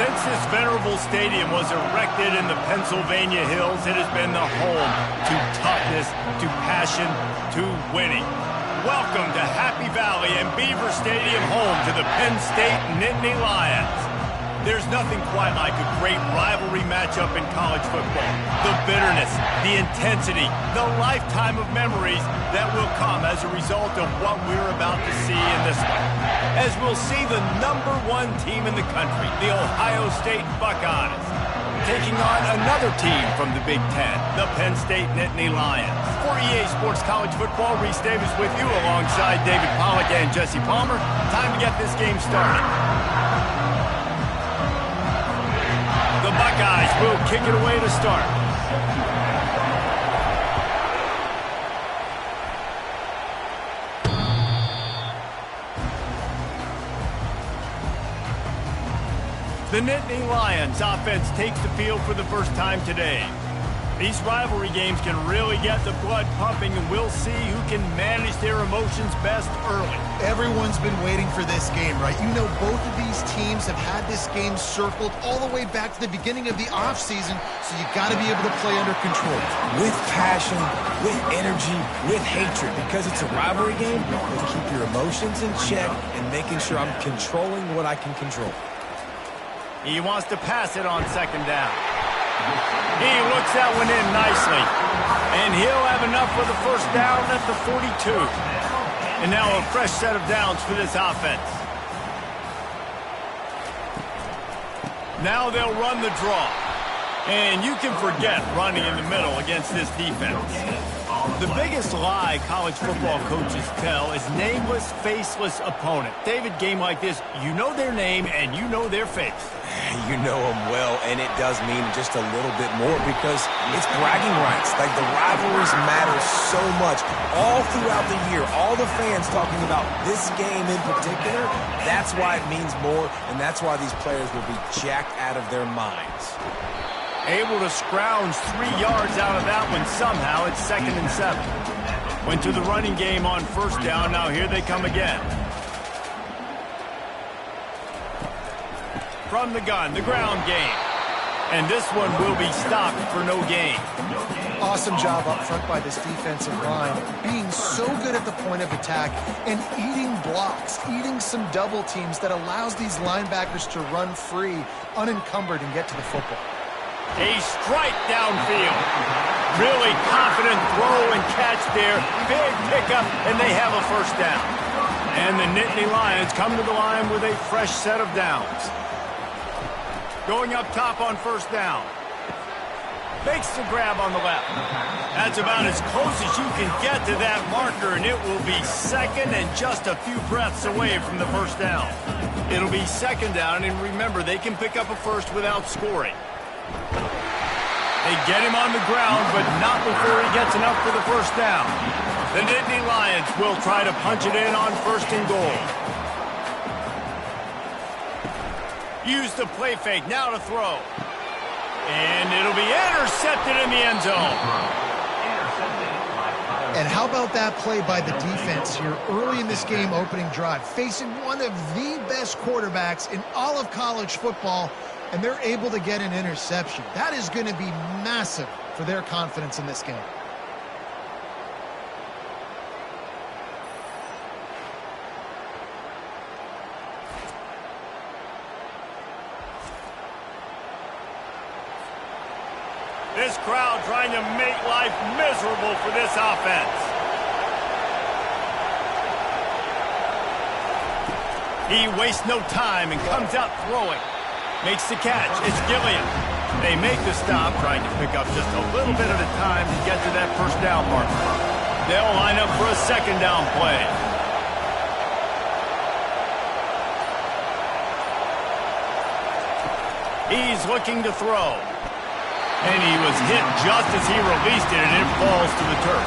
Since this venerable stadium was erected in the Pennsylvania hills, it has been the home to toughness, to passion, to winning. Welcome to Happy Valley and Beaver Stadium, home to the Penn State Nittany Lions. There's nothing quite like a great rivalry matchup in college football. The bitterness, the intensity, the lifetime of memories that will come as a result of what we're about to see in this one. As we'll see the #1 team in the country, the Ohio State Buckeyes, taking on another team from the Big Ten, the Penn State Nittany Lions. For EA Sports College Football, Reese Davis with you alongside David Pollack and Jesse Palmer. Time to get this game started. The Buckeyes will kick it away to start. The Nittany Lions offense takes the field for the first time today. These rivalry games can really get the blood pumping, and we'll see who can manage their emotions best early. Everyone's been waiting for this game, right? You know, both of these teams have had this game circled all the way back to the beginning of the offseason, so you got to be able to play under control. With passion, with energy, with hatred, because it's a rivalry game, to keep your emotions in check and making sure I'm controlling what I can control. He wants to pass it on second down. He looks that one in nicely. And he'll have enough for the first down at the 42. And now a fresh set of downs for this offense. Now they'll run the draw. And you can forget running in the middle against this defense. The biggest lie college football coaches tell is nameless, faceless opponent. David, game like this, you know their name and you know their face. You know them well, and it does mean just a little bit more because it's bragging rights. Like, the rivalries matter so much all throughout the year. All the fans talking about this game in particular, that's why it means more, and that's why these players will be jacked out of their minds. Able to scrounge 3 yards out of that one somehow. It's 2nd and 7. Went to the running game on first down. Now here they come again. From the gun, the ground game. And this one will be stopped for no gain. Awesome job up front by this defensive line, being so good at the point of attack and eating blocks, eating some double teams that allows these linebackers to run free, unencumbered, and get to the football. A strike downfield. Really confident throw and catch there. Big pickup, and they have a first down. And the Nittany Lions come to the line with a fresh set of downs. Going up top on first down. Makes the grab on the left. That's about as close as you can get to that marker, and it will be second and just a few breaths away from the first down. It'll be second down, and remember, they can pick up a first without scoring. They get him on the ground, but not before he gets enough for the first down. The Nittany Lions will try to punch it in on 1st and goal. Use the play fake, now to throw. And it'll be intercepted in the end zone. And how about that play by the defense here early in this game opening drive, facing one of the best quarterbacks in all of college football, and they're able to get an interception. That is going to be massive for their confidence in this game. This crowd trying to make life miserable for this offense. He wastes no time and comes out throwing. Makes the catch. It's Gilliam. They make the stop, trying to pick up just a little bit at a time to get to that first down marker. They'll line up for a second down play. He's looking to throw. And he was hit just as he released it, and it falls to the turf.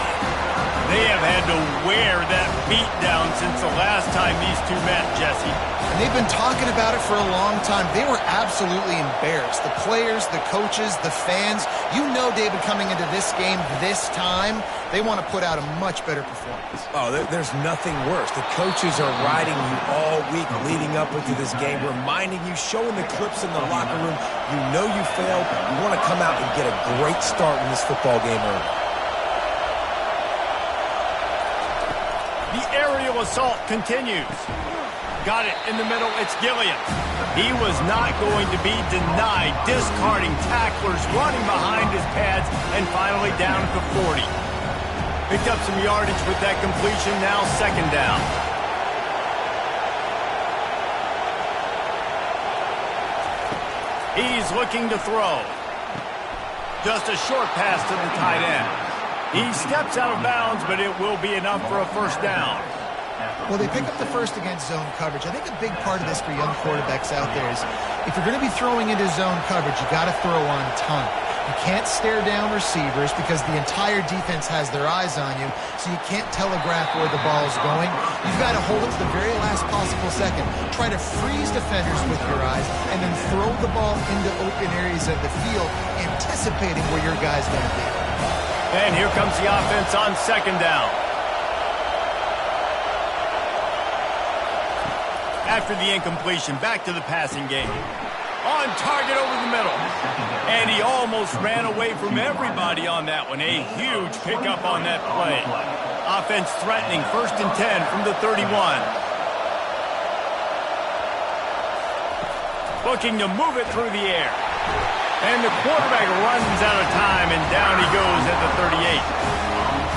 They have had to wear that beat down since the last time these two met, Jesse. And they've been talking about it for a long time. They were absolutely embarrassed. The players, the coaches, the fans. You know, David, coming into this game this time, they want to put out a much better performance. Oh, there's nothing worse. The coaches are riding you all week leading up into this game, reminding you, showing the clips in the locker room. You know you failed. You want to come out and get a great start in this football game early. The aerial assault continues. Got it in the middle. It's Gilliam. He was not going to be denied, discarding tacklers, running behind his pads, and finally down at the 40. Picked up some yardage with that completion. Now second down. He's looking to throw. Just a short pass to the tight end. He steps out of bounds, but it will be enough for a first down. Well, they pick up the first against zone coverage. I think a big part of this for young quarterbacks out there is if you're going to be throwing into zone coverage, you got to throw on time. You can't stare down receivers because the entire defense has their eyes on you, so you can't telegraph where the ball is going. You've got to hold it to the very last possible second. Try to freeze defenders with your eyes, and then throw the ball into open areas of the field, anticipating where your guy's going to be. And here comes the offense on second down. After the incompletion, back to the passing game. On target over the middle. And he almost ran away from everybody on that one. A huge pickup on that play. Offense threatening, 1st and 10 from the 31. Looking to move it through the air. And the quarterback runs out of time, and down he goes at the 38.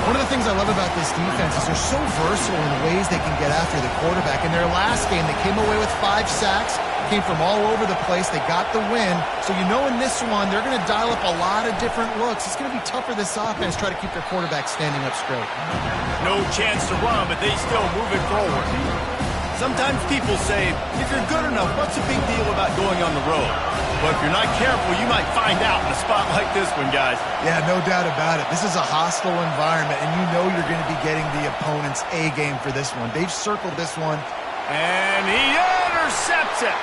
One of the things I love about this defense is they're so versatile in the ways they can get after the quarterback. In their last game, they came away with 5 sacks, came from all over the place. They got the win. So you know in this one, they're going to dial up a lot of different looks. It's going to be tough for this offense to try to keep their quarterback standing up straight. No chance to run, but they still move it forward. Sometimes people say, if you're good enough, what's the big deal about going on the road? But if you're not careful, you might find out in a spot like this one, guys. Yeah, no doubt about it. This is a hostile environment, and you know you're going to be getting the opponent's A game for this one. They've circled this one. And he intercepts it,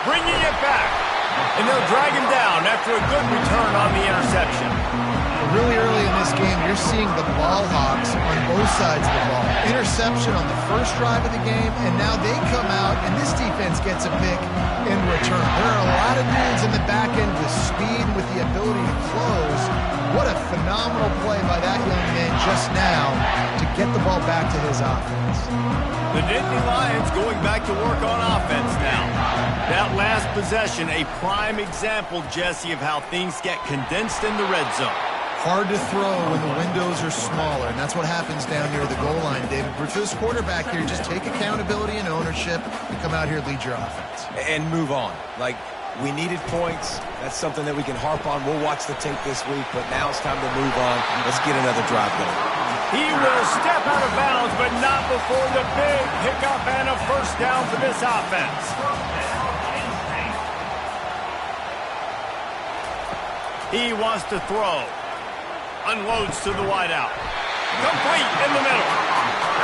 bringing it back. And they'll drag him down after a good return on the interception. Really early in this game, you're seeing the ball hawks on both sides of the ball. Interception on the first drive of the game, and now they come out, and this defense gets a pick in return. There are a lot of dudes in the back end with speed and with the ability to close. What a phenomenal play by that young man just now to get the ball back to his offense. The Nittany Lions going back to work on offense now. That last possession, a prime example, Jesse, of how things get condensed in the red zone. Hard to throw when the windows are smaller, and that's what happens down near the goal line, David. For this quarterback here, just take accountability and ownership and come out here and lead your offense. And move on. Like, we needed points. That's something that we can harp on. We'll watch the tape this week, but now it's time to move on. Let's get another drive going. He will step out of bounds, but not before the big pickup and a first down for this offense. He wants to throw. Unloads to the wideout. Complete in the middle.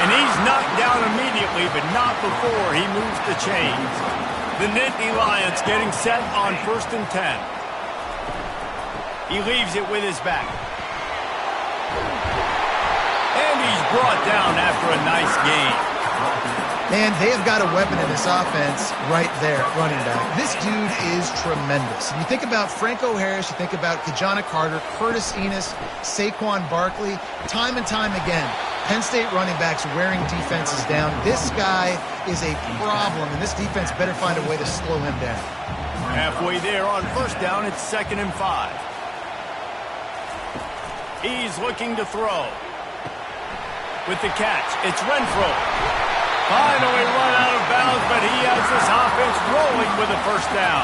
And he's knocked down immediately, but not before he moves the chains. The Nittany Lions getting set on 1st and 10. He leaves it with his back. And he's brought down after a nice gain. Man, they have got a weapon in this offense right there, running back. This dude is tremendous. You think about Franco Harris, you think about Kajana Carter, Curtis Enos, Saquon Barkley, time and time again. Penn State running backs wearing defenses down. This guy is a problem, and this defense better find a way to slow him down. Halfway there on first down, it's 2nd and 5. He's looking to throw. With the catch, it's Renfro. Finally run out of bounds, but he has this offense rolling with a first down.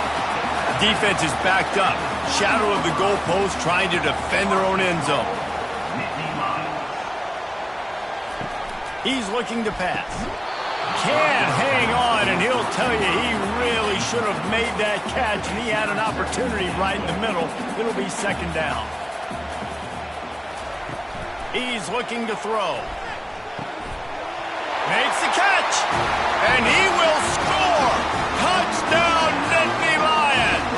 Defense is backed up. Shadow of the goalpost trying to defend their own end zone. He's looking to pass. Can't hang on, and he'll tell you he really should have made that catch, and he had an opportunity right in the middle. It'll be 2nd down. He's looking to throw. Makes the catch. And he will score. Touchdown, Nittany Lions.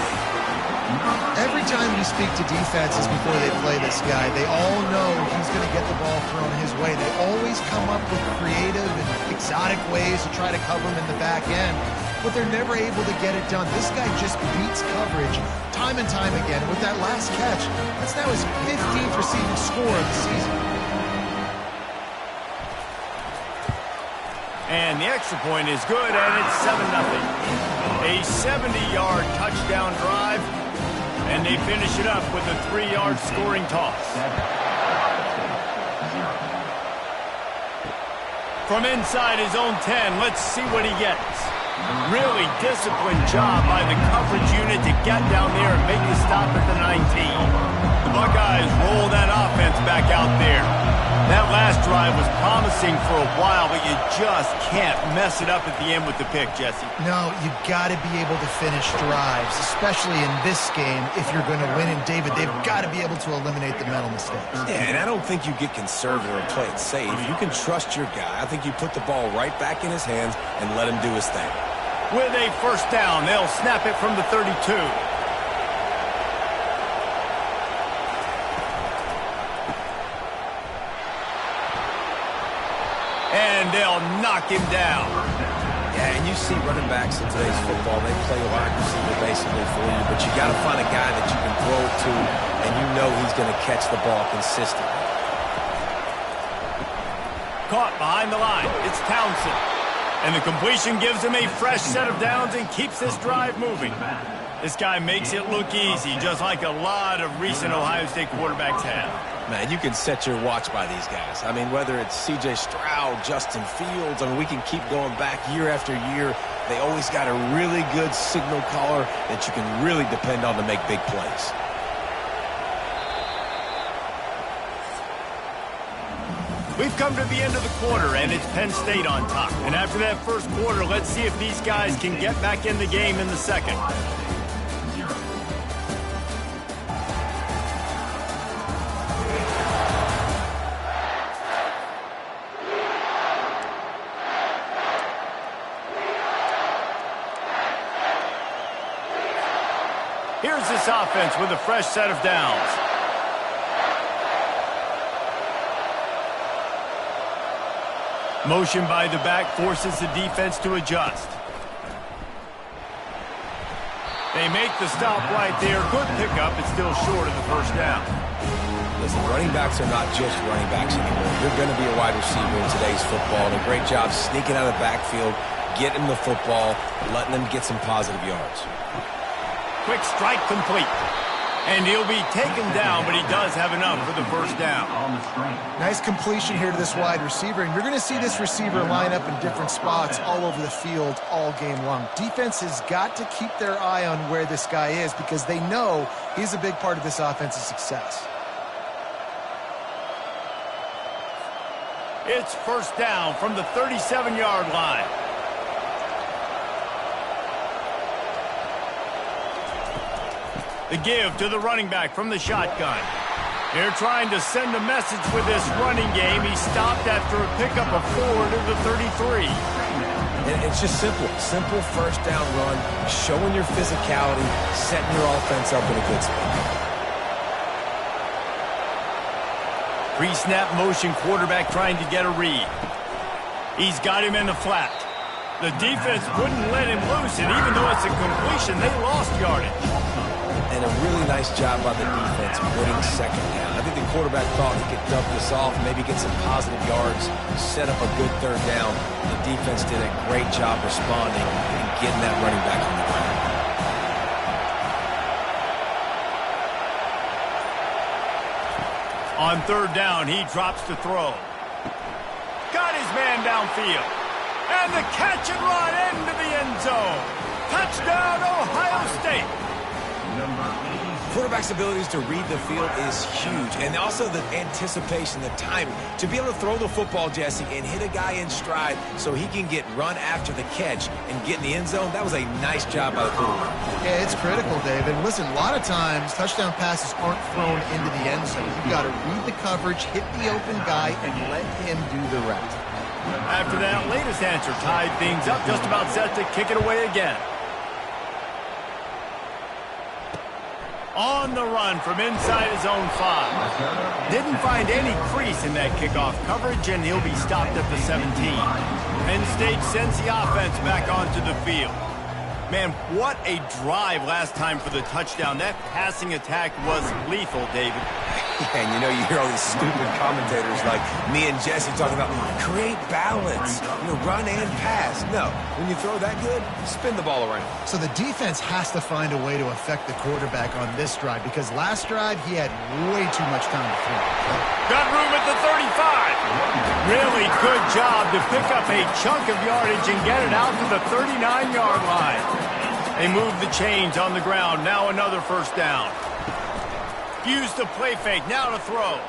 Every time we speak to defenses before they play this guy, they all know he's going to get the ball thrown his way. They always come up with creative and exotic ways to try to cover him in the back end, but they're never able to get it done. This guy just beats coverage time and time again. And with that last catch, that's now his 15th receiving score of the season. And the extra point is good, and it's 7-0. A 70-yard touchdown drive, and they finish it up with a 3-yard scoring toss. From inside his own 10, let's see what he gets. Really disciplined job by the coverage unit to get down there and make the stop at the 19. The Buckeyes roll that offense back out there. That last drive was promising for a while, but you just can't mess it up at the end with the pick, Jesse. No, you got to be able to finish drives, especially in this game if you're going to win. And David, they've got to be able to eliminate the mental mistakes. Yeah, and I don't think you get conservative and play it safe. You can trust your guy. I think you put the ball right back in his hands and let him do his thing. With a first down, they'll snap it from the 32. And they'll knock him down. Yeah, and you see running backs in today's football, they play wide receiver basically for you, but you got to find a guy that you can throw it to, and you know he's going to catch the ball consistently. Caught behind the line. It's Townsend. And the completion gives him a fresh set of downs and keeps this drive moving. This guy makes it look easy, just like a lot of recent Ohio State quarterbacks have. Man, you can set your watch by these guys. I mean, whether it's C.J. Stroud, Justin Fields, I mean, we can keep going back year after year. They always got a really good signal caller that you can really depend on to make big plays. We've come to the end of the quarter, and it's Penn State on top. And after that first quarter, let's see if these guys can get back in the game in the second. Here's this offense with a fresh set of downs. Motion by the back forces the defense to adjust. They make the stop right there. Good pickup. It's still short of the first down. Listen, running backs are not just running backs anymore. You're going to be a wide receiver in today's football. And a great job sneaking out of the backfield, getting the football, letting them get some positive yards. Quick strike complete. And he'll be taken down, but he does have enough for the first down. Nice completion here to this wide receiver, and you're going to see this receiver line up in different spots all over the field all game long. Defense has got to keep their eye on where this guy is because they know he's a big part of this offense's success. It's first down from the 37-yard line. The give to the running back from the shotgun. They're trying to send a message with this running game. He stopped after a pickup of 4 to the 33. It's just simple. Simple first down run, showing your physicality, setting your offense up in a good spot. Pre-snap motion quarterback trying to get a read. He's got him in the flat. The defense wouldn't let him loose, and even though it's a completion, they lost yardage. And a really nice job by the defense winning second down. I think the quarterback thought he could dump this off, maybe get some positive yards, set up a good third down. The defense did a great job responding and getting that running back on the ground. On third down, he drops to throw. Got his man downfield. And the catch and run into the end zone. Touchdown, Ohio State. quarterback's abilities to read the field is huge. And also the anticipation, the timing. To be able to throw the football, Jesse, and hit a guy in stride so he can get run after the catch and get in the end zone, that was a nice job by the quarterback. Yeah, it's critical, Dave. And listen, a lot of times touchdown passes aren't thrown into the end zone. You've got to read the coverage, hit the open guy, and let him do the rest. After that latest answer tied things up, just about set to kick it away again. On the run from inside his own 5. Didn't find any crease in that kickoff coverage, and he'll be stopped at the 17. Penn State sends the offense back onto the field. Man, what a drive last time for the touchdown. That passing attack was lethal, David. Yeah, and you know, you hear all these stupid commentators like me and Jesse talking about create balance, run and pass. No, when you throw that good, spin the ball around. So the defense has to find a way to affect the quarterback on this drive because last drive he had way too much time to throw. Got room at the 35. Really good job to pick up a chunk of yardage and get it out to the 39-yard line. They move the chains on the ground. Now another first down. Use the play fake. Now to throw.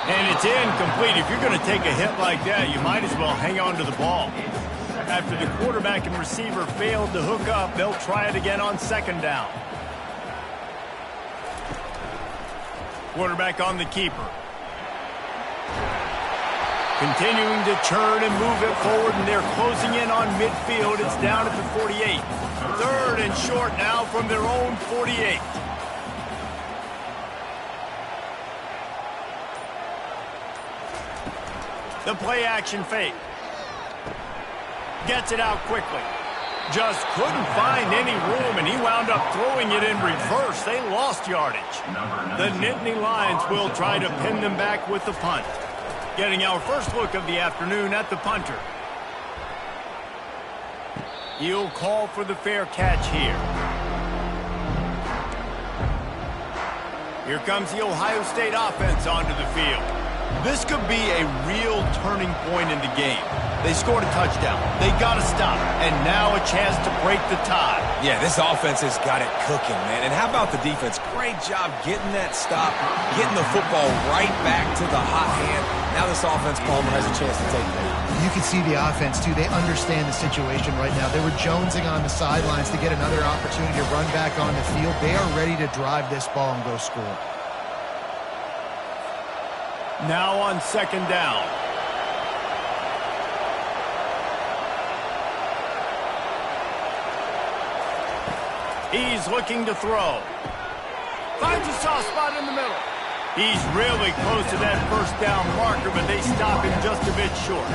And it's incomplete. If you're going to take a hit like that, you might as well hang on to the ball. After the quarterback and receiver failed to hook up, they'll try it again on second down. Quarterback on the keeper. Continuing to churn and move it forward, and they're closing in on midfield. It's down at the 48. Third and short now from their own 48. The play action fake. Gets it out quickly. Just couldn't find any room, and he wound up throwing it in reverse. They lost yardage. The Nittany Lions will try to pin them back with the punt. Getting our first look of the afternoon at the punter. He'll call for the fair catch here. Here comes the Ohio State offense onto the field. This could be a real turning point in the game. They scored a touchdown. They got to stop. And now a chance to break the tie. Yeah, this offense has got it cooking, man. And how about the defense? Great job getting that stop, getting the football right back to the hot hand. Now this offense, Palmer, has a chance to take it. You can see the offense, too. They understand the situation right now. They were jonesing on the sidelines to get another opportunity to run back on the field. They are ready to drive this ball and go score. Now on second down. He's looking to throw. Finds a soft spot in the middle. He's really close to that first down marker, but they stop him just a bit short.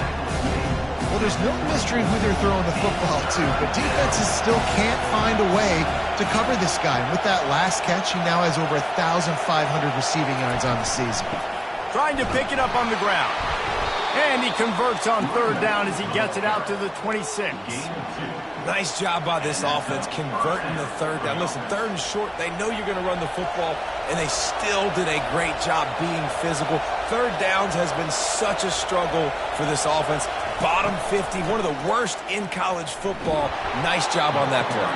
Well, there's no mystery who they're throwing the football to, but defenses still can't find a way to cover this guy. And with that last catch, he now has over 1,500 receiving yards on the season. Trying to pick it up on the ground. And he converts on third down as he gets it out to the 26. Nice job by this offense converting the third down. Listen, third and short, they know you're going to run the football, and they still did a great job being physical. Third downs has been such a struggle for this offense. Bottom 50, one of the worst in college football. Nice job on that play.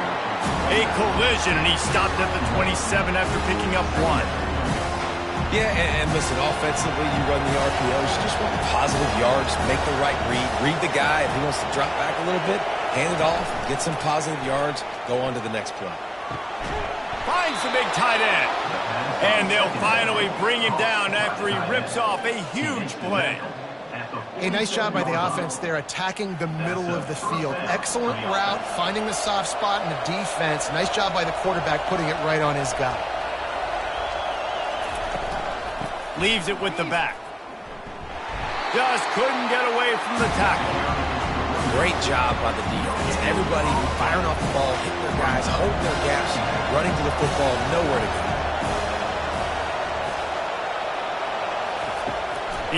A collision, and he stopped at the 27 after picking up one. Yeah, and listen, offensively, you run the RPOs. You just want positive yards, make the right read the guy. If he wants to drop back a little bit, hand it off, get some positive yards, go on to the next play. Finds the big tight end. And they'll finally bring him down after he rips off a huge play. A nice job by the offense there, attacking the middle of the field. Excellent route, finding the soft spot in the defense. Nice job by the quarterback putting it right on his guy. Leaves it with the back. Just couldn't get away from the tackle. Great job by the defense. Everybody firing off the ball, hitting their guys, holding their gaps, running to the football, nowhere to go.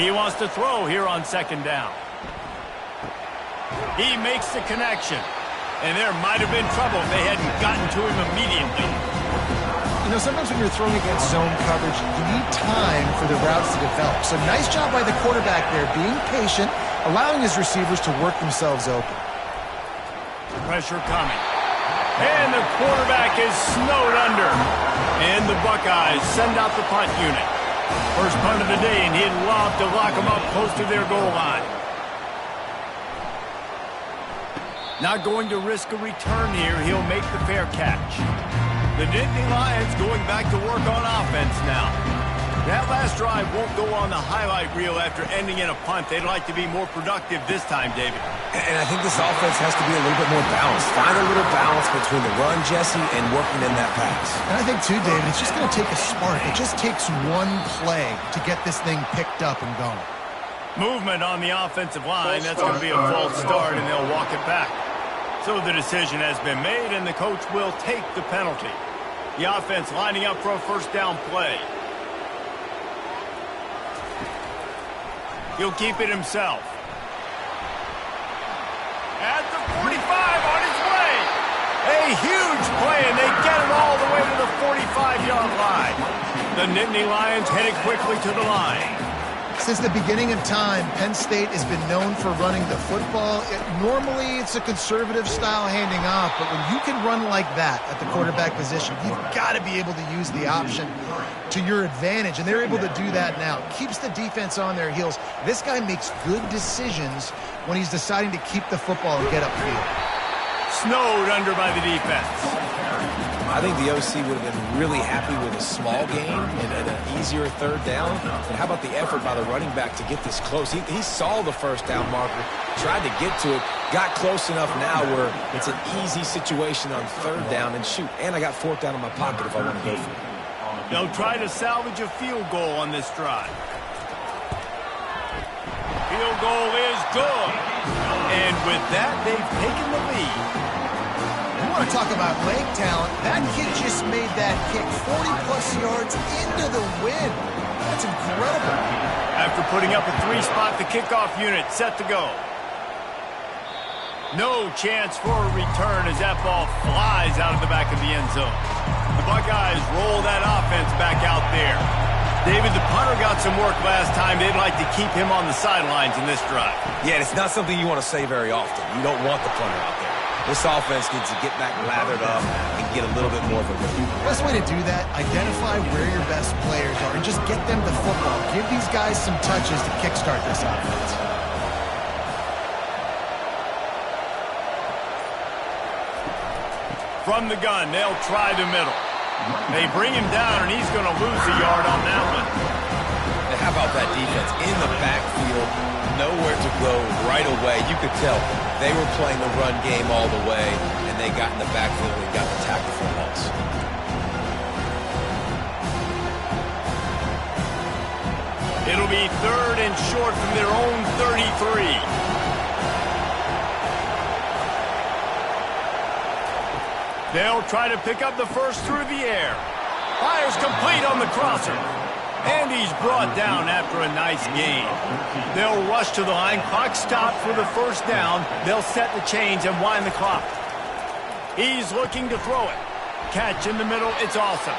He wants to throw here on second down. He makes the connection. And there might have been trouble if they hadn't gotten to him immediately. You know, sometimes when you're throwing against zone coverage, you need time for the routes to develop. So nice job by the quarterback there, being patient, allowing his receivers to work themselves open. Pressure coming. And the quarterback is snowed under. And the Buckeyes send out the punt unit. First punt of the day, and he'd love to lock them up close to their goal line. Not going to risk a return here. He'll make the fair catch. The Nittany Lions going back to work on offense now. That last drive won't go on the highlight reel after ending in a punt. They'd like to be more productive this time, David. And I think this offense has to be a little bit more balanced. Find a little balance between the run, Jesse, and working in that pass. And I think, too, David, it's just going to take a spark. It just takes one play to get this thing picked up and going. Movement on the offensive line. That's going to be a false start, and they'll walk it back. So the decision has been made, and the coach will take the penalty. The offense lining up for a first down play. He'll keep it himself. At the 45, on his way. A huge play, and they get it all the way to the 45-yard line. The Nittany Lions headed quickly to the line. Since the beginning of time, Penn State has been known for running the football. Normally, it's a conservative style handing off, but when you can run like that at the quarterback position, you've got to be able to use the option to your advantage, and they're able to do that now. It keeps the defense on their heels. This guy makes good decisions when he's deciding to keep the football and get upfield. Snowed under by the defense. I think the OC would have been really happy with a small game and an easier third down. But how about the effort by the running back to get this close? He saw the first down marker, tried to get to it, got close enough now where it's an easy situation on third down and shoot. And I got fourth down in my pocket if I want to go for it. They'll try to salvage a field goal on this drive. Field goal is good. And with that, they've taken the lead. You want to talk about leg talent. That kid just made that kick 40-plus yards into the wind. That's incredible. After putting up a three-spot, the kickoff unit set to go. No chance for a return as that ball flies out of the back of the end zone. The Buckeyes roll that offense back out there. David, the punter got some work last time. They'd like to keep him on the sidelines in this drive. Yeah, it's not something you want to say very often. You don't want the punter out there. This offense needs to get back lathered up and get a little bit more of a rhythm. Best way to do that, identify where your best players are and just get them the football. Give these guys some touches to kickstart this offense. From the gun, they'll try the middle. They bring him down, and he's going to lose a yard on that one. And how about that defense in the backfield, nowhere to go right away. You could tell they were playing the run game all the way, and they got in the backfield and got the tackle for a loss. It'll be third and short from their own 33. They'll try to pick up the first through the air. Fires complete on the crosser. And he's brought down after a nice gain. They'll rush to the line. Clock stopped for the first down. They'll set the chains and wind the clock. He's looking to throw it. Catch in the middle. It's awesome.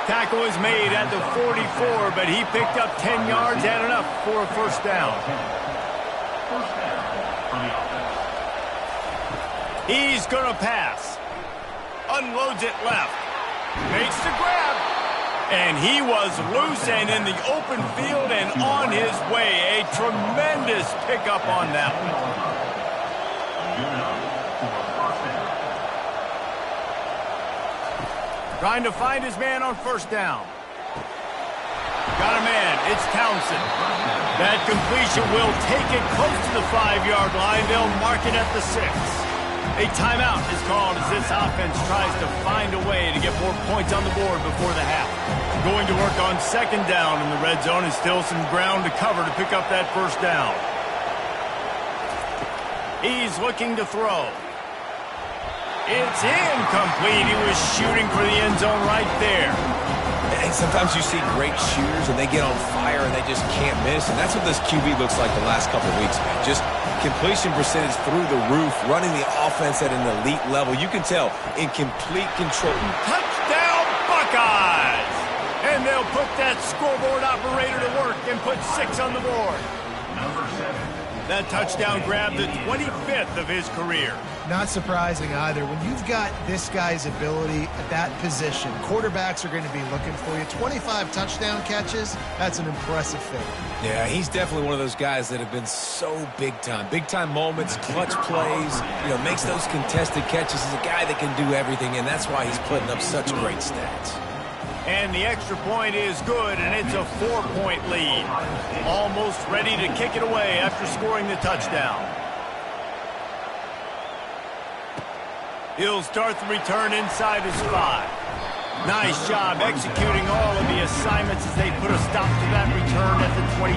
Tackle is made at the 44, but he picked up 10 yards and enough for a first down. He's going to pass. Unloads it left. Makes the grab. And he was loose and in the open field and on his way. A tremendous pickup on that one. Trying to find his man on first down. Got a man. It's Townsend. That completion will take it close to the 5-yard line. They'll mark it at the 6. A timeout is called as this offense tries to find a way to get more points on the board before the half. Going to work on second down in the red zone and still some ground to cover to pick up that first down. He's looking to throw. It's incomplete. He was shooting for the end zone right there. And sometimes you see great shooters and they get on fire and they just can't miss. And that's what this QB looks like the last couple of weeks, man. Just completion percentage through the roof, running the offense at an elite level. You can tell in complete control. Touchdown, Buckeyes! And they'll put that scoreboard operator to work and put 6 on the board. That touchdown grabbed the 25th of his career. Not surprising either. When you've got this guy's ability at that position, quarterbacks are going to be looking for you. 25 touchdown catches, that's an impressive feat. Yeah, he's definitely one of those guys that have been so big time. Big time moments, clutch plays, makes those contested catches. He's a guy that can do everything, and that's why he's putting up such great stats. And the extra point is good, and it's a 4-point lead. Almost ready to kick it away after scoring the touchdown. He'll start the return inside his 5. Nice job executing all of the assignments as they put a stop to that return at the 22.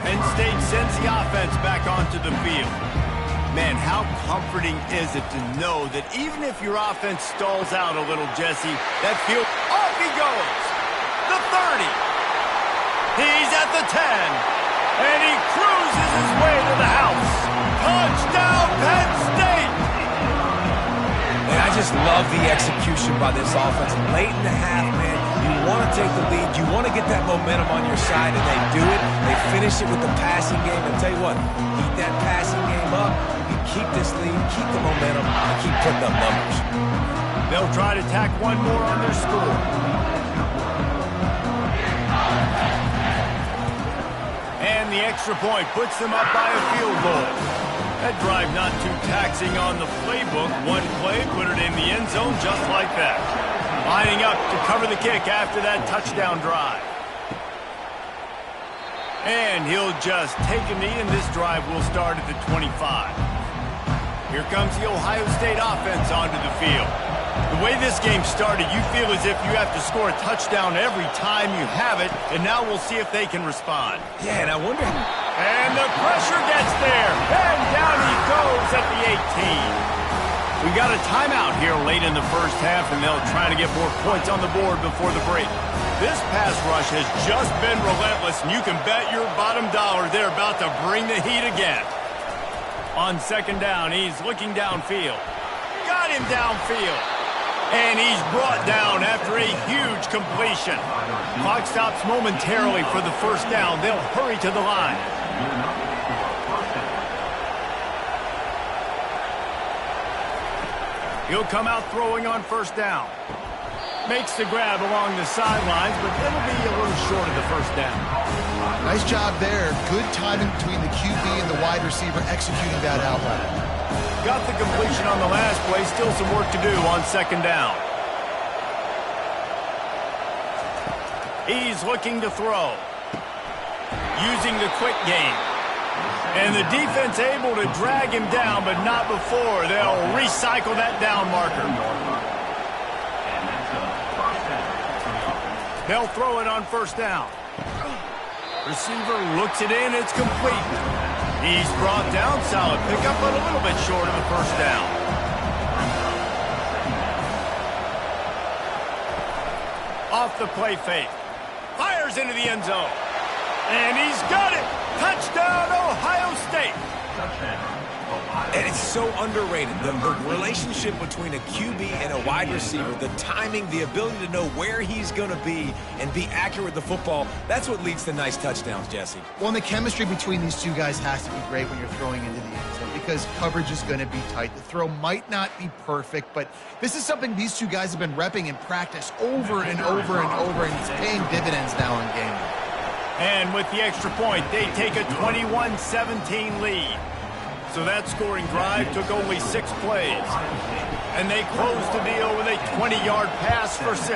Penn State sends the offense back onto the field. Man, how comforting is it to know that even if your offense stalls out a little, Jesse, that field, off he goes. The 30. He's at the 10. And he cruises his way to the house. Touchdown, Penn State! And I just love the execution by this offense. Late in the half, man, you want to take the lead. You want to get that momentum on your side, and they do it. They finish it with the passing game. And tell you what, keep that passing game up. Keep this lead, keep the momentum, and keep putting up numbers. They'll try to tack one more on their score. And the extra point puts them up by a field goal. That drive not too taxing on the playbook. One play, put it in the end zone just like that. Lining up to cover the kick after that touchdown drive. And he'll just take a knee, and this drive will start at the 25. Here comes the Ohio State offense onto the field. The way this game started, you feel as if you have to score a touchdown every time you have it, and now we'll see if they can respond. Yeah, and I wonder... And the pressure gets there, and down he goes at the 18. We got a timeout here late in the first half, and they'll try to get more points on the board before the break. This pass rush has just been relentless, and you can bet your bottom dollar they're about to bring the heat again. On second down, he's looking downfield. Got him downfield. And he's brought down after a huge completion. Clock stops momentarily for the first down. They'll hurry to the line. He'll come out throwing on first down. Makes the grab along the sidelines, but it'll be a little short of the first down. Nice job there. Good timing between the QB and the wide receiver executing that outlet. Got the completion on the last play. Still some work to do on second down. He's looking to throw. Using the quick game. And the defense able to drag him down, but not before. They'll recycle that down marker. They'll throw it on first down. Receiver looks it in. It's complete. He's brought down. Solid pickup, but a little bit short of the first down. Off the play fake. Fires into the end zone. And he's got it. Touchdown, Ohio State. And it's so underrated. The relationship between a QB and a wide receiver, the timing, the ability to know where he's going to be and be accurate with the football, that's what leads to nice touchdowns, Jesse. Well, and the chemistry between these two guys has to be great when you're throwing into the end zone because coverage is going to be tight. The throw might not be perfect, but this is something these two guys have been repping in practice over and over and over, and it's paying dividends now in game. And with the extra point, they take a 21-17 lead. So that scoring drive took only 6 plays. And they closed the deal with a 20-yard pass for 6.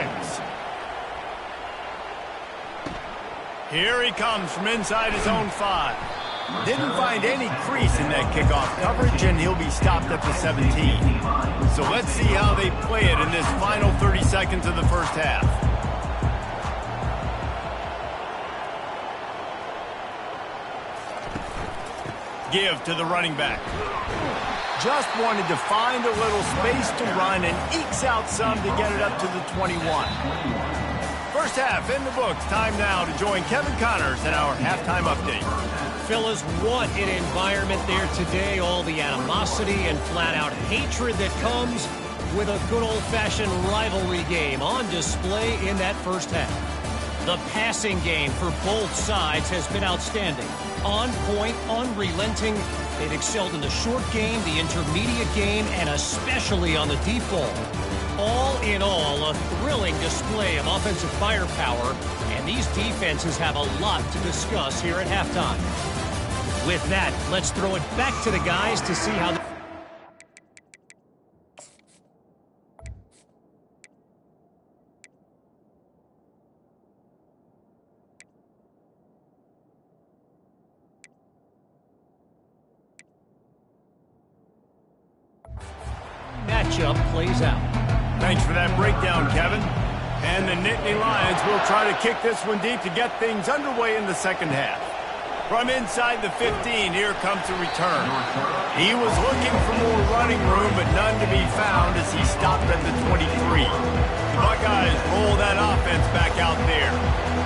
Here he comes from inside his own 5. Didn't find any crease in that kickoff coverage, and he'll be stopped at the 17. So let's see how they play it in this final 30 seconds of the first half. Give to the running back. Just wanted to find a little space to run and ekes out some to get it up to the 21. First half in the books. Time now to join Kevin Connors in our halftime update. Fellas, what an environment there today. All the animosity and flat-out hatred that comes with a good old-fashioned rivalry game on display in that first half. The passing game for both sides has been outstanding. On point, unrelenting. They've excelled in the short game, the intermediate game, and especially on the deep ball. All in all, a thrilling display of offensive firepower, and these defenses have a lot to discuss here at halftime. With that, let's throw it back to the guys to see how... matchup plays out. Thanks for that breakdown, Kevin. And the Nittany Lions will try to kick this one deep to get things underway in the second half. From inside the 15, here comes the return. He was looking for more running room, but none to be found as he stopped at the 23. The Buckeyes roll that offense back out there.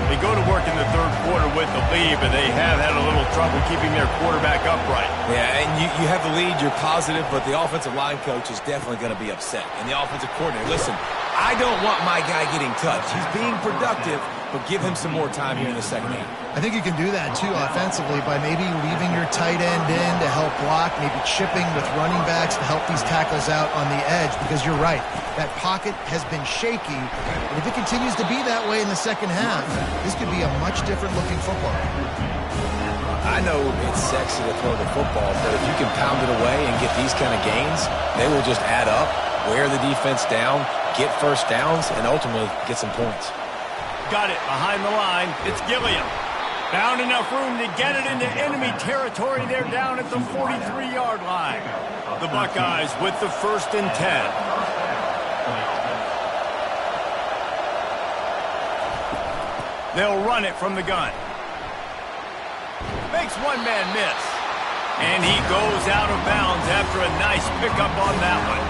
They go to work in the third quarter with the lead, but they have had a little trouble keeping their quarterback upright. Yeah, and you have the lead, you're positive, but the offensive line coach is definitely going to be upset. And the offensive coordinator, listen, I don't want my guy getting touched. He's being productive, but give him some more time here in the second half. I think you can do that, too, offensively, by maybe leaving your tight end in to help block, maybe chipping with running backs to help these tackles out on the edge, because you're right. That pocket has been shaky, and if it continues to be that way in the second half, this could be a much different-looking football. I know it's sexy to throw the football, but if you can pound it away and get these kind of gains, they will just add up, wear the defense down, get first downs, and ultimately get some points. Got it behind the line. It's Gilliam. Found enough room to get it into enemy territory. They're down at the 43-yard line. The Buckeyes with the 1st and 10. They'll run it from the gun. Makes one man miss. And he goes out of bounds after a nice pickup on that one.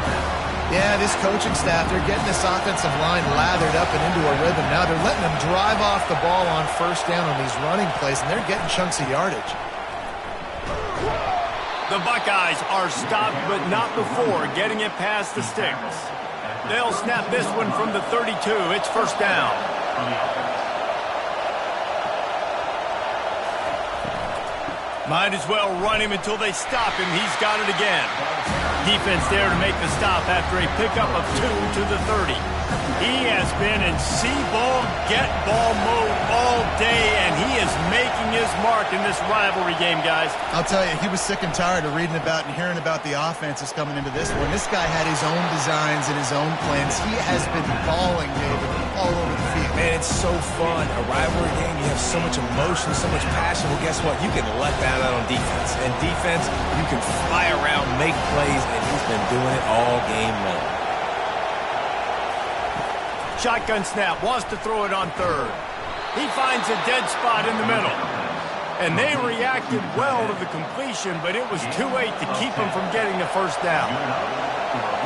Yeah, this coaching staff, they're getting this offensive line lathered up and into a rhythm. Now they're letting them drive off the ball on first down on these running plays, and they're getting chunks of yardage. The Buckeyes are stopped, but not before getting it past the sticks. They'll snap this one from the 32. It's first down. Might as well run him until they stop him. He's got it again. Defense there to make the stop after a pickup of 2 to the 30. He has been in see-ball, get-ball mode all day, and he is making his mark in this rivalry game, guys. I'll tell you, he was sick and tired of reading about and hearing about the offenses coming into this one. This guy had his own designs and his own plans. He has been balling, David, all over the field. Man, it's so fun. A rivalry game, you have so much emotion, so much passion. Well, guess what? You can let that out on defense. And defense, you can fly around, make plays, and he's been doing it all game long. Shotgun snap, wants to throw it on third. He finds a dead spot in the middle. And they reacted well to the completion, but it was too late to keep him from getting the first down.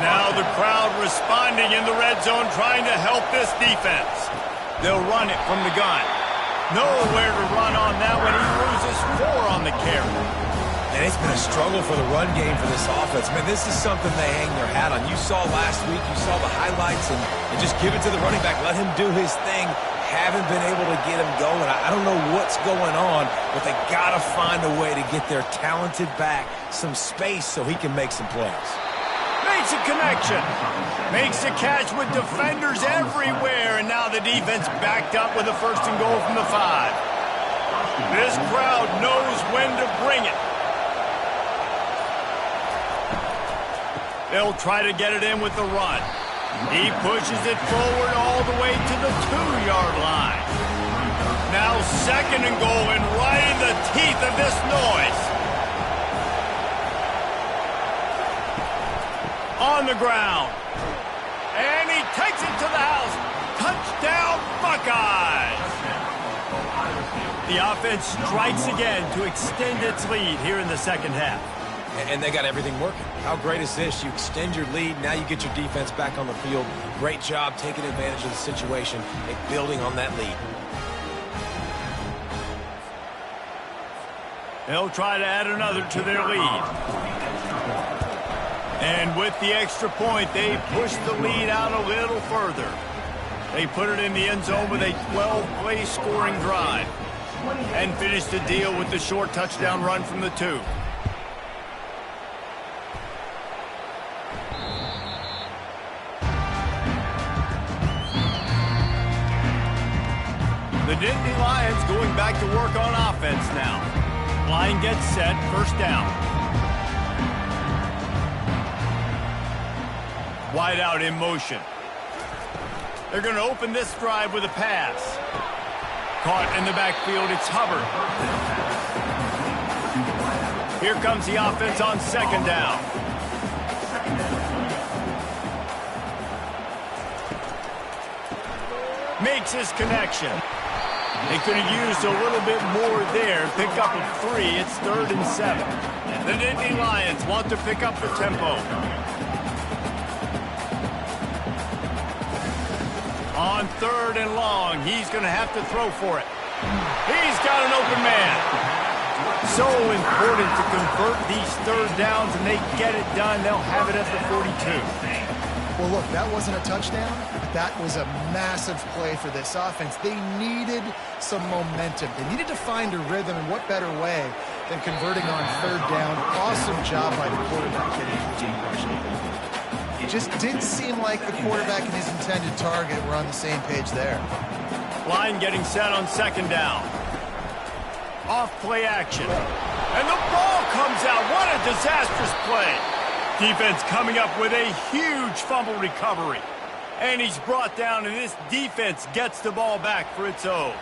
Now the crowd responding in the red zone, trying to help this defense. They'll run it from the gun. Nowhere to run on that one. He loses 4 on the carry. And it's been a struggle for the run game for this offense. Man, this is something they hang their hat on. You saw last week, you saw the highlights, and just give it to the running back. Let him do his thing. Haven't been able to get him going. I don't know what's going on, but they got to find a way to get their talented back some space so he can make some plays. Makes a connection. Makes a catch with defenders everywhere, and now the defense backed up with a 1st and goal from the 5. This crowd knows when to bring it. They'll try to get it in with the run. He pushes it forward all the way to the 2-yard line. Now 2nd and goal, and right in the teeth of this noise. On the ground. And he takes it to the house. Touchdown, Buckeyes! The offense strikes again to extend its lead here in the second half. And they got everything working. How great is this? You extend your lead, now you get your defense back on the field. Great job taking advantage of the situation and building on that lead. They'll try to add another to their lead. And with the extra point, they push the lead out a little further. They put it in the end zone with a 12-play scoring drive and finished the deal with the short touchdown run from the 2. The Nittany Lions going back to work on offense now. Line gets set, first down. Wide out in motion. They're going to open this drive with a pass. Caught in the backfield, it's Hubbard. Here comes the offense on second down. Makes his connection. They could have used a little bit more there. Pick up a 3. It's 3rd and 7. The Nittany Lions want to pick up the tempo. On 3rd and long, he's going to have to throw for it. He's got an open man. So important to convert these 3rd downs, and they get it done. They'll have it at the 42. Well, look, that wasn't a touchdown, but that was a massive play for this offense. They needed some momentum. They needed to find a rhythm, and what better way than converting on 3rd down. Awesome job by the quarterback getting the team rushing. It just didn't seem like the quarterback and his intended target were on the same page there. Line getting set on second down. Off play action. And the ball comes out. What a disastrous play. Defense coming up with a huge fumble recovery. And he's brought down, and this defense gets the ball back for its own.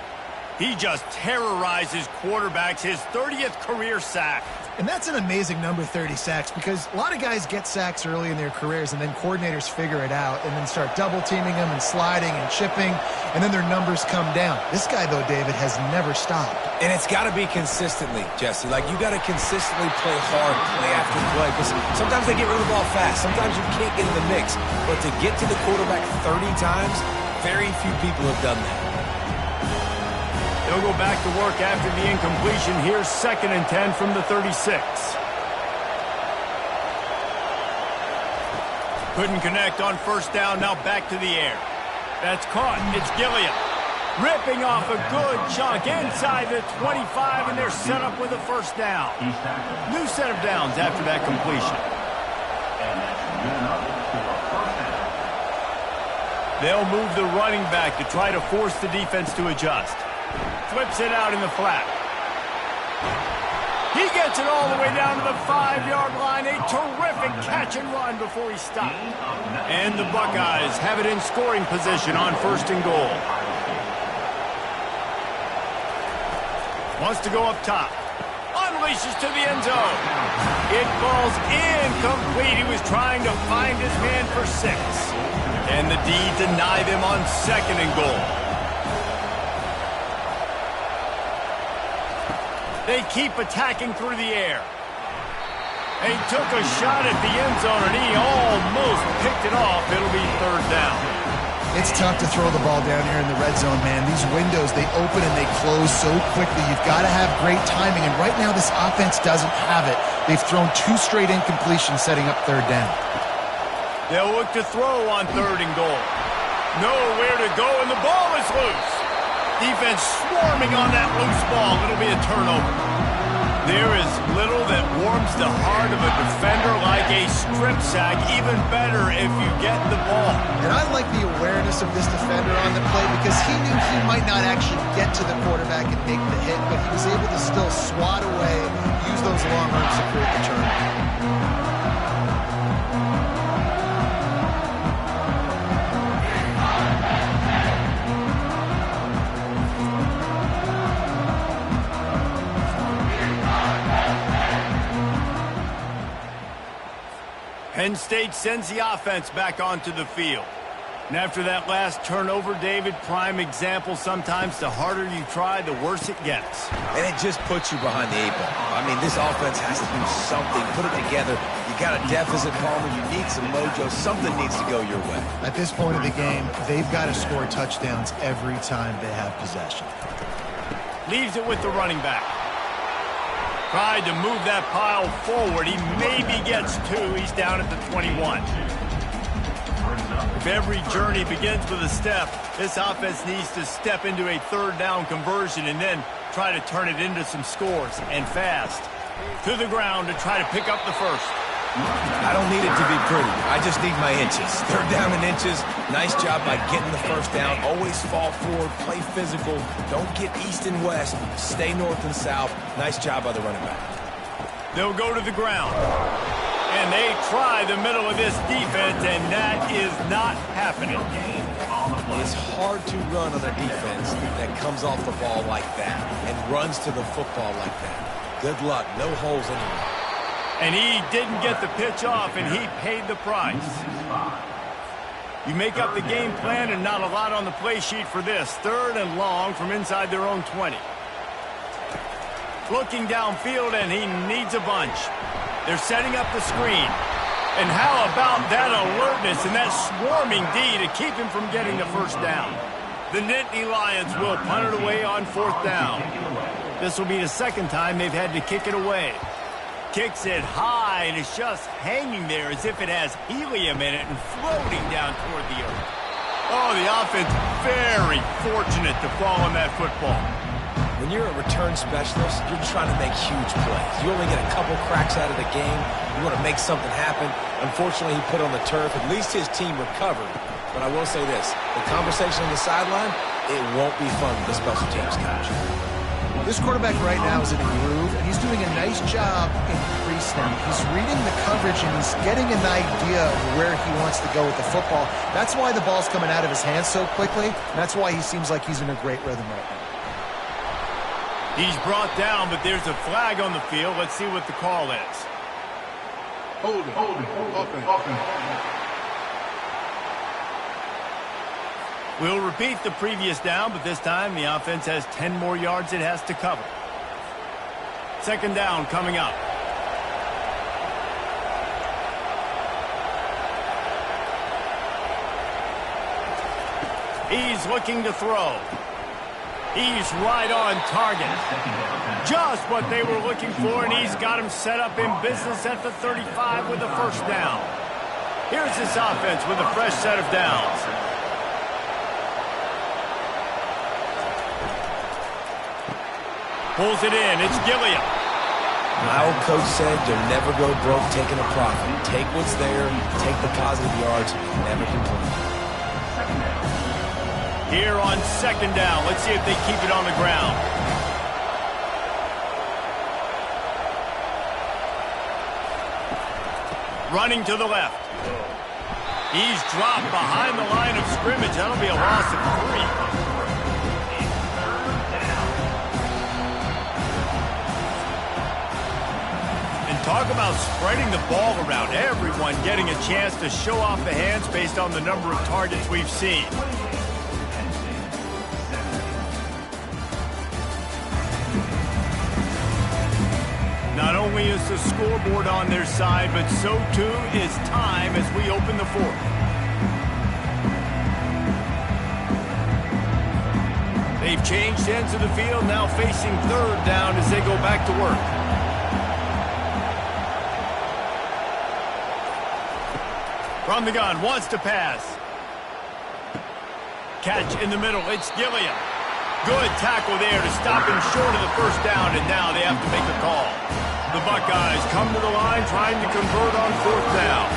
He just terrorized his quarterbacks, his 30th career sack. And that's an amazing number, 30 sacks, because a lot of guys get sacks early in their careers, and then coordinators figure it out and then start double-teaming them and sliding and chipping, and then their numbers come down. This guy, though, David, has never stopped. And it's got to be consistently, Jesse. Like, you got to consistently play hard, play after play, because sometimes they get rid of the ball fast. Sometimes you can't get in the mix. But to get to the quarterback 30 times, very few people have done that. They'll go back to work after the incompletion. Here's 2nd and 10 from the 36. Couldn't connect on first down, now back to the air. That's caught, it's Gilliam. Ripping off a good chunk inside the 25, and they're set up with a first down. New set of downs after that completion. They'll move the running back to try to force the defense to adjust. Flips it out in the flat. He gets it all the way down to the 5-yard line. A terrific catch and run before he stopped. And the Buckeyes have it in scoring position on 1st and goal. Wants to go up top. Unleashes to the end zone. It falls incomplete. He was trying to find his man for 6. And the D denied him on 2nd and goal. They keep attacking through the air. They took a shot at the end zone, and he almost picked it off. It'll be 3rd down. It's tough to throw the ball down here in the red zone, man. These windows, they open and they close so quickly. You've got to have great timing, and right now this offense doesn't have it. They've thrown 2 straight incompletions, setting up 3rd down. They'll look to throw on 3rd and goal. Nowhere to go, and the ball is loose. Defense swarming on that loose ball. It'll be a turnover. There is little that warms the heart of a defender like a strip sack. Even better if you get the ball. And I like the awareness of this defender on the play, because he knew he might not actually get to the quarterback and make the hit, but he was able to still swat away, use those long arms to create the turnover. Penn State sends the offense back onto the field. And after that last turnover, David, prime example, sometimes the harder you try, the worse it gets. And it just puts you behind the 8 ball. I mean, this offense has to do something. Put it together. You got a deficit, Palmer. You need some mojo. Something needs to go your way. At this point of the game, they've got to score touchdowns every time they have possession. Leaves it with the running back. Tried to move that pile forward. He maybe gets 2. He's down at the 21. If every journey begins with a step, this offense needs to step into a third down conversion and then try to turn it into some scores, and fast. To the ground to try to pick up the first. I don't need it to be pretty. I just need my inches. Third down in inches. Nice job by getting the first down. Always fall forward, play physical. Don't get east and west. Stay north and south. Nice job by the running back. They'll go to the ground. And they try the middle of this defense, and that is not happening. It's hard to run on a defense that comes off the ball like that and runs to the football like that. Good luck. No holes anywhere. And he didn't get the pitch off, and he paid the price. You make up the game plan, and not a lot on the play sheet for this. Third and long from inside their own 20. Looking downfield, and he needs a bunch. They're setting up the screen. And how about that alertness and that swarming D to keep him from getting the first down? The Nittany Lions will punt it away on fourth down. This will be the second time they've had to kick it away. Kicks it high, and it's just hanging there as if it has helium in it and floating down toward the earth. Oh, the offense very fortunate to fall on that football. When you're a return specialist, you're trying to make huge plays. You only get a couple cracks out of the game. You want to make something happen. Unfortunately, he put on the turf. At least his team recovered. But I will say this, the conversation on the sideline, it won't be fun with the special teams coach. This quarterback right now is in a groove, and he's doing a nice job in pre-snap. He's reading the coverage, and he's getting an idea of where he wants to go with the football. That's why the ball's coming out of his hands so quickly, and that's why he seems like he's in a great rhythm right now. He's brought down, but there's a flag on the field. Let's see what the call is. Hold it. We'll repeat the previous down, but this time the offense has 10 more yards it has to cover. Second down coming up. He's looking to throw. He's right on target. Just what they were looking for, and he's got him set up in business at the 35 with the first down. Here's this offense with a fresh set of downs. Pulls it in. It's Gilliam. My old coach said you'll never go broke taking a profit. Take what's there, take the positive yards, and never complain. Here on second down. Let's see if they keep it on the ground. Running to the left. He's dropped behind the line of scrimmage. That'll be a loss of 3. Talk about spreading the ball around. Everyone getting a chance to show off the hands based on the number of targets we've seen. Not only is the scoreboard on their side, but so too is time as we open the fourth. They've changed ends of the field, now facing third down as they go back to work. From the gun, wants to pass. Catch in the middle, it's Gilliam. Good tackle there to stop him short of the first down, and now they have to make a call. The Buckeyes come to the line trying to convert on fourth down.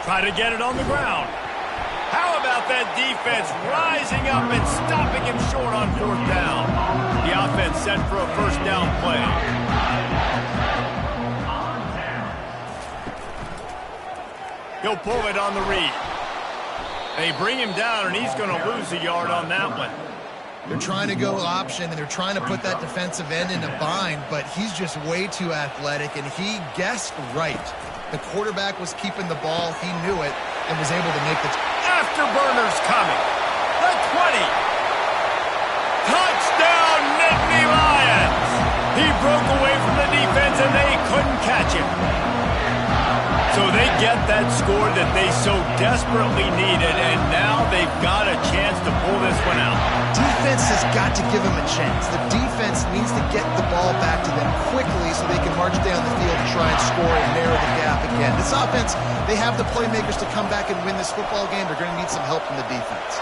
Try to get it on the ground. How about that defense rising up and stopping him short on fourth down? The offense set for a first down play. He'll pull it on the read. They bring him down, and he's going to lose a yard on that one. They're trying to go option, and they're trying to put that defensive end in a bind, but he's just way too athletic, and he guessed right. The quarterback was keeping the ball. He knew it and was able to make the... Afterburners coming. The 20. Touchdown, Nittany Lions. He broke away from the defense, and they couldn't catch him. So they get that score that they so desperately needed, and now they've got a chance to pull this one out. Defense has got to give them a chance. The defense needs to get the ball back to them quickly so they can march down the field and try and score and narrow the gap again. This offense, they have the playmakers to come back and win this football game. They're going to need some help from the defense.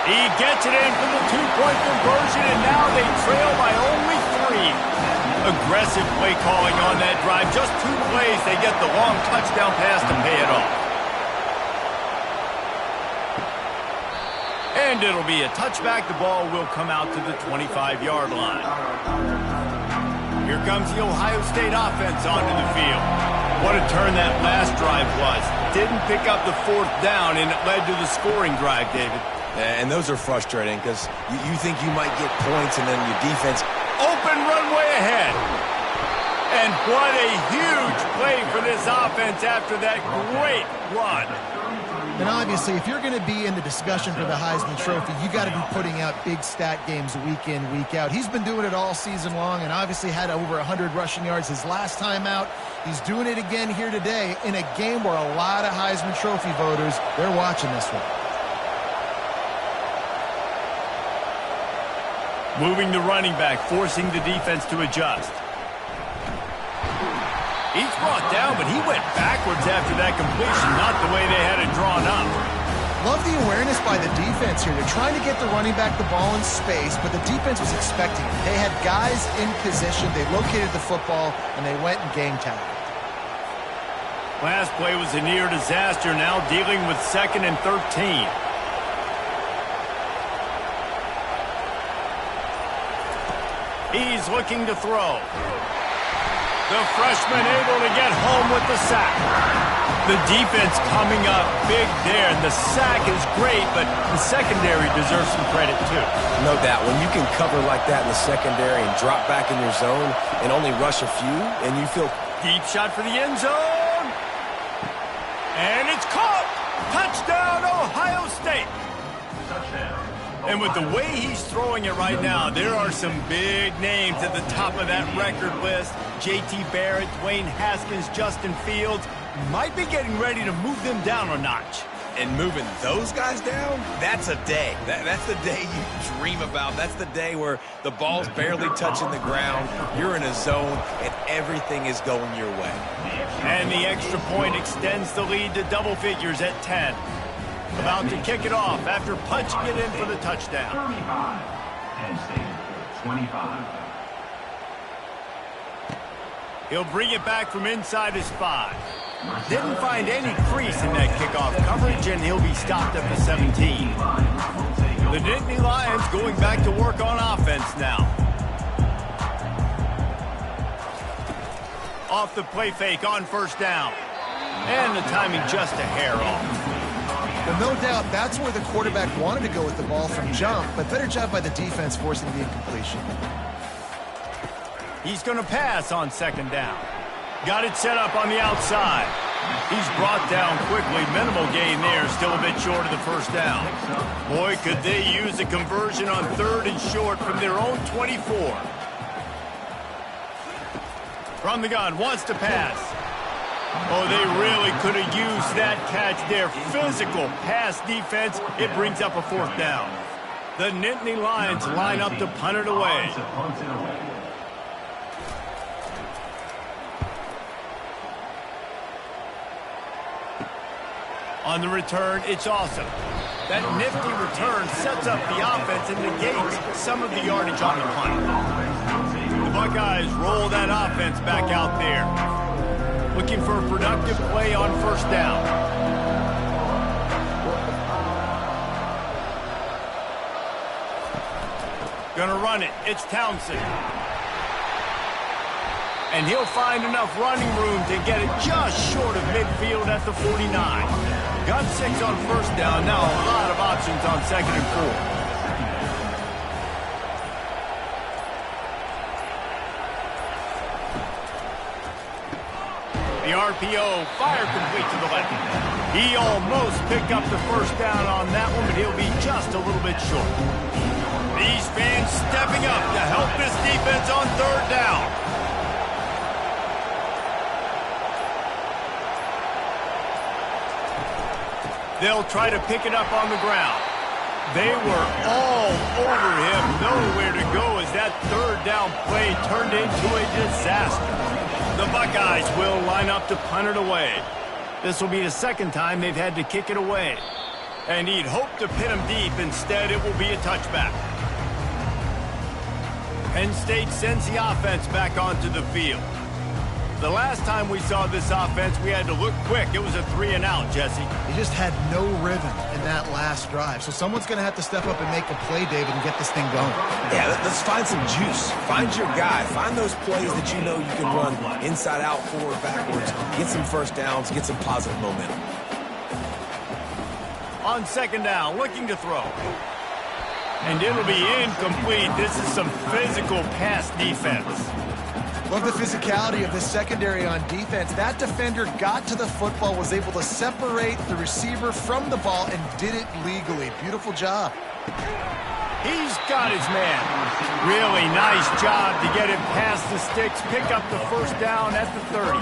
He gets it in for the two-point conversion, and now they trail by only 3. Aggressive play calling on that drive. Just 2 plays, they get the long touchdown pass to pay it off. And it'll be a touchback. The ball will come out to the 25-yard line. Here comes the Ohio State offense onto the field. What a turn that last drive was. Didn't pick up the 4th down, and it led to the scoring drive, David. And those are frustrating because you think you might get points, and then your defense... Open runway ahead. And what a huge play for this offense after that great run. And obviously, if you're going to be in the discussion for the Heisman Trophy, you got to be putting out big stat games week in, week out. He's been doing it all season long and obviously had over 100 rushing yards his last time out. He's doing it again here today in a game where a lot of Heisman Trophy voters, they're watching this one. Moving the running back, forcing the defense to adjust. He's brought down, but he went backwards after that completion, not the way they had it drawn up. Love the awareness by the defense here. They're trying to get the running back the ball in space, but the defense was expecting it. They had guys in position. They located the football, and they went and game tagged. Last play was a near disaster, now dealing with 2nd and 13. He's looking to throw. The freshman able to get home with the sack. The defense coming up big there. The sack is great, but the secondary deserves some credit too. No doubt. When you can cover like that in the secondary and drop back in your zone and only rush a few, and you feel... Deep shot for the end zone. And it's caught. Touchdown, Ohio State. And with the way he's throwing it right now, there are some big names at the top of that record list. J.T. Barrett, Dwayne Haskins, Justin Fields might be getting ready to move them down a notch. And moving those guys down, that's a day. That's the day you dream about. That's the day where the ball's barely touching the ground, you're in a zone, and everything is going your way. And the extra point extends the lead to double figures at 10. About to kick it off after punching it in for the touchdown. 35. Penn State, 25. He'll bring it back from inside his 5. Didn't find any crease in that kickoff coverage, and he'll be stopped at the 17. The Nittany Lions going back to work on offense now. Off the play fake on 1st down. And the timing just a hair off. Well, no doubt that's where the quarterback wanted to go with the ball from jump, but better job by the defense forcing the incompletion. He's going to pass on 2nd down. Got it set up on the outside. He's brought down quickly. Minimal gain there, still a bit short of the 1st down. Boy, could they use a conversion on 3rd and short from their own 24. From the gun, wants to pass. Oh, they really could have used that catch there. Physical pass defense. It brings up a 4th down. The Nittany Lions line up to punt it away. On the return, it's awesome. That nifty return sets up the offense and negates some of the yardage on the punt. The Buckeyes roll that offense back out there. Looking for a productive play on 1st down. Gonna run it. It's Townsend. And he'll find enough running room to get it just short of midfield at the 49. Got 6 on 1st down. Now a lot of options on 2nd and 4. The RPO, fire complete to the left. He almost picked up the 1st down on that one, but he'll be just a little bit short. These fans stepping up to help this defense on 3rd down. They'll try to pick it up on the ground. They were all over him, nowhere to go as that third down play turned into a disaster. The Buckeyes will line up to punt it away. This will be the second time they've had to kick it away. And he'd hoped to pin him deep. Instead, it will be a touchback. Penn State sends the offense back onto the field. The last time we saw this offense, we had to look quick. It was a 3-and-out, Jesse. He just had no rhythm in that last drive. So someone's going to have to step up and make a play, David, and get this thing going. Yeah, let's find some juice. Find your guy. Find those plays that you know you can run inside out, forward, backwards. Get some first downs. Get some positive momentum. On second down, looking to throw. And it'll be incomplete. This is some physical pass defense. Love the physicality of the secondary on defense. That defender got to the football, was able to separate the receiver from the ball, and did it legally. Beautiful job. He's got his man. Really nice job to get him past the sticks, pick up the first down at the 30.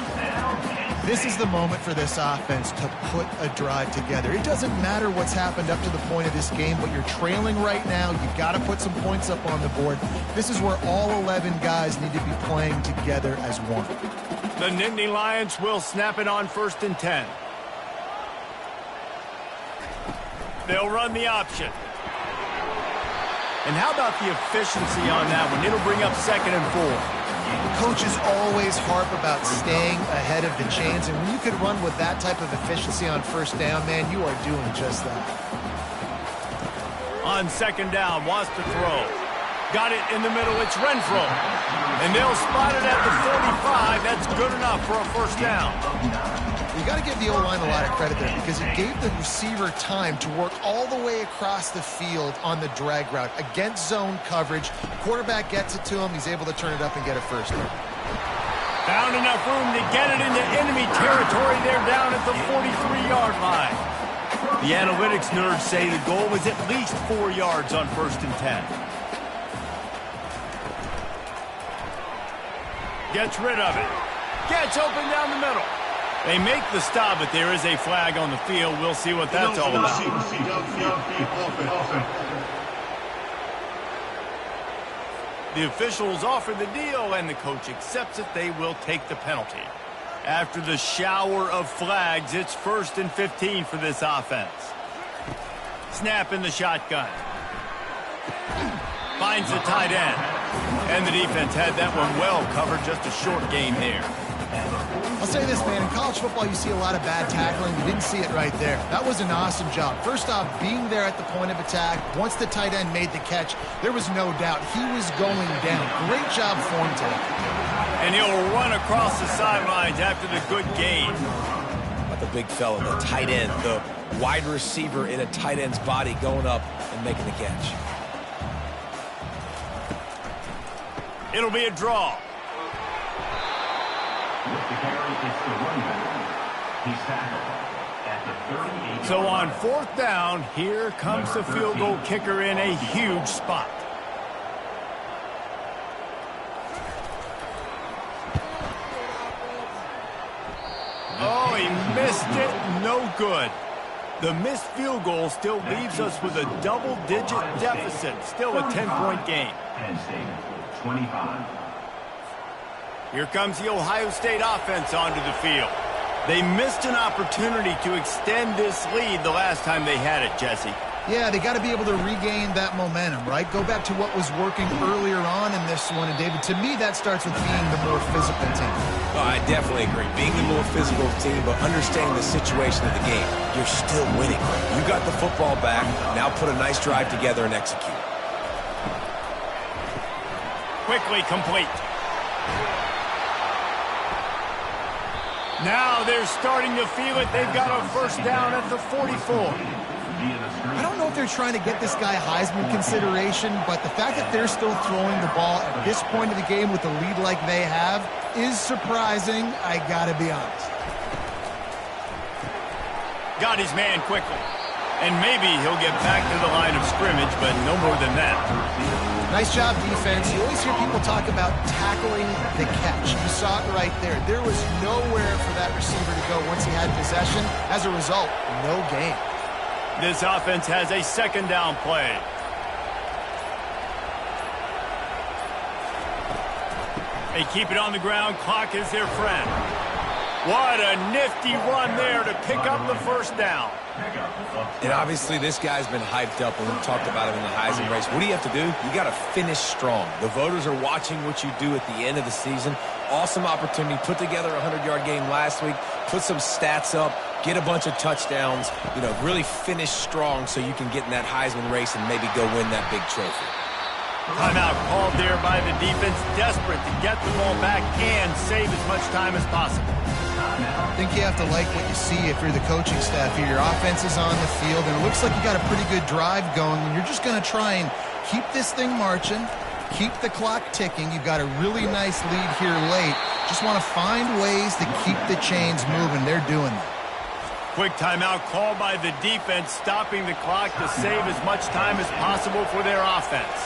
This is the moment for this offense to put a drive together. It doesn't matter what's happened up to the point of this game, but you're trailing right now. You've got to put some points up on the board. This is where all 11 guys need to be playing together as one. The Nittany Lions will snap it on 1st and 10. They'll run the option. And how about the efficiency on that one? It'll bring up 2nd and 4. Coaches always harp about staying ahead of the chains, and when you can run with that type of efficiency on 1st down, man, you are doing just that. On 2nd down, wants to throw. Got it in the middle, it's Renfro. And they'll spot it at the 45. That's good enough for a 1st down. You got to give the O-line a lot of credit there because it gave the receiver time to work all the way across the field on the drag route against zone coverage. Quarterback gets it to him. He's able to turn it up and get a 1st down. Found enough room to get it into enemy territory. They're down at the 43-yard line. The analytics nerds say the goal was at least 4 yards on 1st and 10. Gets rid of it. Gets open down the middle. They make the stop, but there is a flag on the field. We'll see what that's all about. The officials offer the deal, and the coach accepts it. They will take the penalty. After the shower of flags, it's 1st and 15 for this offense. Snap in the shotgun. Finds the tight end. And the defense had that one well covered. Just a short gain there. I'll say this, man. In college football, you see a lot of bad tackling. You didn't see it right there. That was an awesome job. First off, being there at the point of attack. Once the tight end made the catch, there was no doubt he was going down. Great job form today. And he'll run across the sidelines after the good gain. But the big fella, the tight end, the wide receiver in a tight end's body going up and making the catch. It'll be a draw. With the carry, it's the running back. He's tackled at the 38. So on 4th down, here comes the field goal kicker in a huge spot. Oh, he missed it. No good. The missed field goal still leaves us with a double-digit deficit. Still a 10-point game. Penn State, 25. Here comes the Ohio State offense onto the field. They missed an opportunity to extend this lead the last time they had it, Jesse. Yeah, they got to be able to regain that momentum, right? Go back to what was working earlier on in this one. And, David, to me, that starts with being the more physical team. Oh, I definitely agree. Being the more physical team, but understanding the situation of the game. You're still winning. You got the football back. Now put a nice drive together and execute. Quickly complete. Now they're starting to feel it. They've got a 1st down at the 44. I don't know if they're trying to get this guy Heisman consideration, but the fact that they're still throwing the ball at this point of the game with a lead like they have is surprising, I gotta be honest. Got his man quickly. And maybe he'll get back to the line of scrimmage, but no more than that. Nice job, defense. You always hear people talk about tackling the catch. You saw it right there. There was nowhere for that receiver to go once he had possession. As a result, no gain. This offense has a second down play. They keep it on the ground. Clock is their friend. What a nifty run there to pick up the first down. And obviously this guy's been hyped up when we talked about him in the Heisman race. What do you have to do? You got to finish strong. The voters are watching what you do at the end of the season. Awesome opportunity. Put together a 100-yard game last week. Put some stats up. Get a bunch of touchdowns. You know, really finish strong so you can get in that Heisman race and maybe go win that big trophy. Timeout called there by the defense, desperate to get the ball back and save as much time as possible. I think you have to like what you see if you're the coaching staff here. Your offense is on the field, and it looks like you got a pretty good drive going, and you're just going to try and keep this thing marching, keep the clock ticking. You've got a really nice lead here late. Just want to find ways to keep the chains moving. They're doing that. Quick timeout called by the defense, stopping the clock to save as much time as possible for their offense.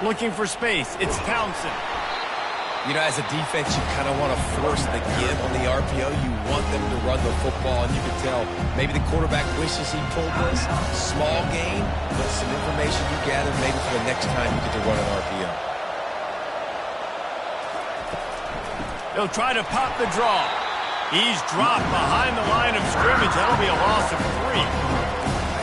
Looking for space. It's Townsend. You know, as a defense, you kind of want to force the give on the RPO. You want them to run the football, and you can tell maybe the quarterback wishes he pulled this. Small gain, but some information you gather maybe for the next time you get to run an RPO. They'll try to pop the draw. He's dropped behind the line of scrimmage. That'll be a loss of 3.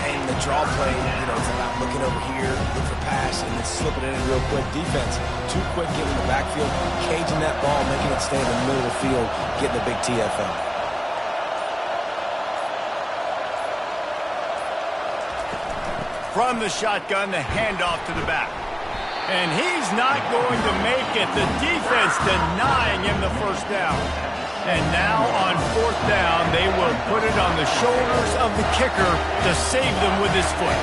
And the draw play, you know, it's about looking over here, look for pass, and then slipping it in real quick. Defense, too quick getting the backfield, caging that ball, making it stay in the middle of the field, getting a big TFL. From the shotgun, the handoff to the back. And he's not going to make it. The defense denying him the first down. And now on fourth down, they will put it on the shoulders of the kicker to save them with his foot.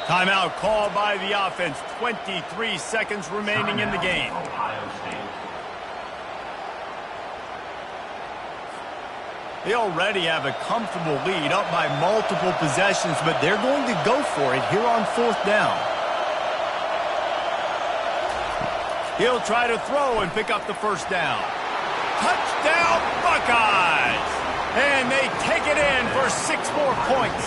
Timeout called by the offense. 23 seconds remaining in the game. They already have a comfortable lead, up by multiple possessions, but they're going to go for it here on fourth down. He'll try to throw and pick up the first down. Touchdown, Buckeyes! And they take it in for 6 more points.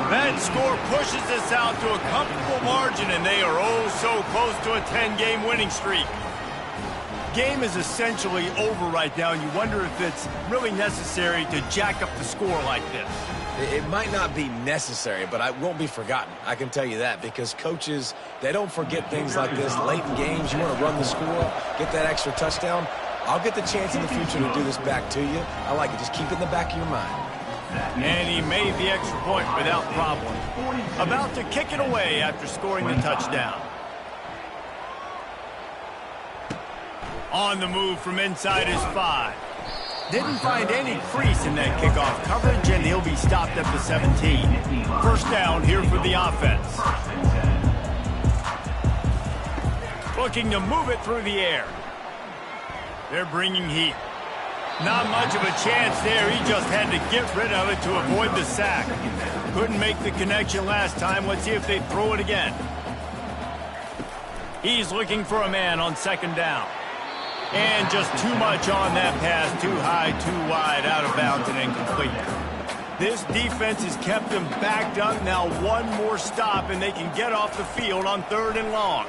That score pushes us out to a comfortable margin, and they are oh so close to a 10-game winning streak. Game is essentially over right now, and you wonder if it's really necessary to jack up the score like this. It might not be necessary, but it won't be forgotten. I can tell you that, because coaches, they don't forget things like this. Late in games, you want to run the score, get that extra touchdown. I'll get the chance in the future to do this back to you. I like it. Just keep it in the back of your mind. And he made the extra point without problem. About to kick it away after scoring the touchdown. On the move from inside his 5. Didn't find any crease in that kickoff coverage, and he'll be stopped at the 17. First down here for the offense. Looking to move it through the air. They're bringing heat. Not much of a chance there. He just had to get rid of it to avoid the sack. Couldn't make the connection last time. Let's see if they throw it again. He's looking for a man on second down. And just too much on that pass. Too high, too wide, out of bounds, and incomplete. This defense has kept them backed up. Now one more stop, and they can get off the field on 3rd and long.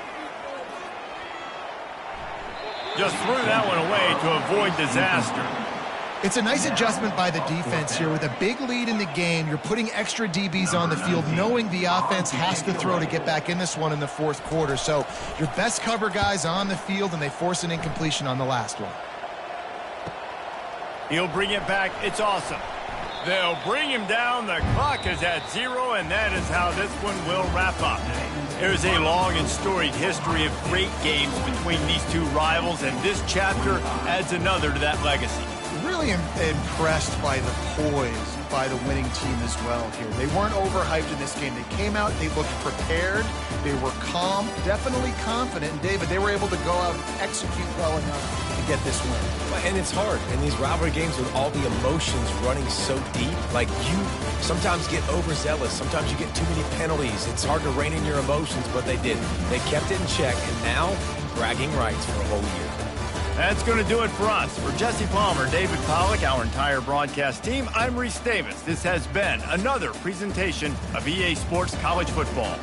Just threw that one away to avoid disaster. It's a nice adjustment by the defense here. With a big lead in the game, you're putting extra DBs on the field, knowing the offense has to throw to get back in this one in the 4th quarter. So your best cover guys on the field, and they force an incompletion on the last one. He'll bring it back. It's awesome. They'll bring him down. The clock is at 0, and that is how this one will wrap up. There's a long and storied history of great games between these two rivals, and this chapter adds another to that legacy. Really impressed by the poise by the winning team as well here. They weren't overhyped in this game. They came out, they looked prepared, they were calm, definitely confident. And David, they were able to go out and execute well enough to get this win. And it's hard in these rivalry games with all the emotions running so deep. Like, you sometimes get overzealous. Sometimes you get too many penalties. It's hard to rein in your emotions, but they did. They kept it in check, and now bragging rights for a whole year. That's going to do it for us. For Jesse Palmer, David Pollack, our entire broadcast team, I'm Reese Davis. This has been another presentation of EA Sports College Football.